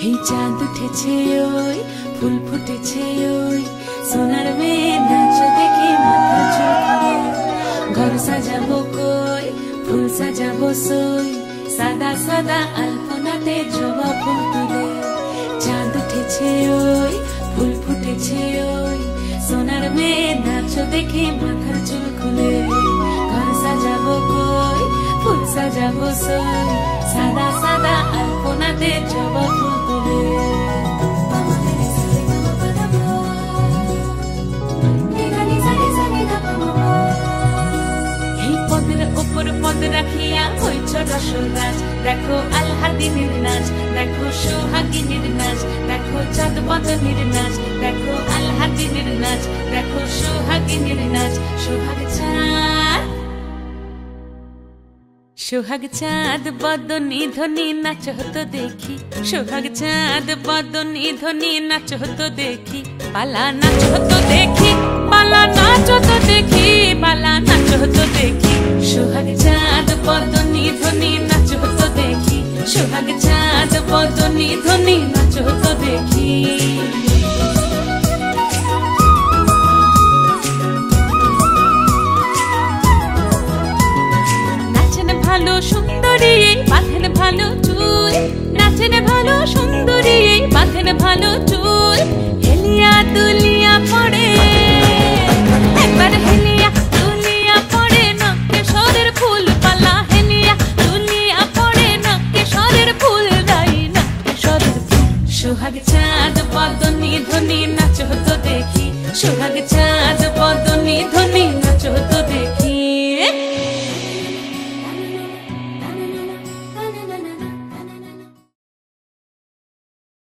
এই চাঁদ উঠেছে ওই ফুল ফুটেছে ওই সোনার মেয়ে নাচ দেখে মাথা চুলকায় ঘর সাজাবো কই ফুল সাজাবো সই সাদা সাদা আলপনাতে জবা ফুল তুলে চাঁদ উঠেছে ওই ফুল ফুটেছে ওই সোনার মেয়ে নাচ দেখে মাথার চুল খুলে ঘর সাজাবো কই ফুল সাজাবো সই সাদা সাদা আলপনাতে জবা ফুল তুলে এই পদের উপর পদ রাখিয়া হইছ রসরাজ দেখো আলহাদিনের নাচ দেখো সোহাগিনীর নাচ দেখো চাঁদ বদনের নাচ দেখো আলহাদিনের নাচ দেখো সোহাগিনীর নাচ সোহাগ চাঁদ সোহাগ চাঁদ বদনী ধ্বনি নাচ হতো দেখি সোহাগ চাঁদ বদনী ধ্বনি নাচ হতো দেখি পালা নাচ হতো দেখি পালা নাচ হতো দেখি পালা নাচ হতো দেখি সোহাগ চাঁদ বদনী ধ্বনি নাচ হতো দেখি সোহাগ চাঁদ বদনী ধ্বনি নাচ হতো দেখি ভালো সুন্দরী বাঁধেন ভালো চুল নাচেন ভালো সুন্দরী বাঁধেন ভালো চুল হেলিয়া দুলিয়া পড়ে একবার হেলিয়া দুলিয়া পড়ে নকেশ্বরের ফুল পালা হেলিয়া দুলিয়া পড়ে নকেশ্বরের ফুল দাই নকেশ্বরের ফুল সোহাগ চাঁদ বদনী ধ্বনি নাচ হতো দেখি সোহাগ চাঁদ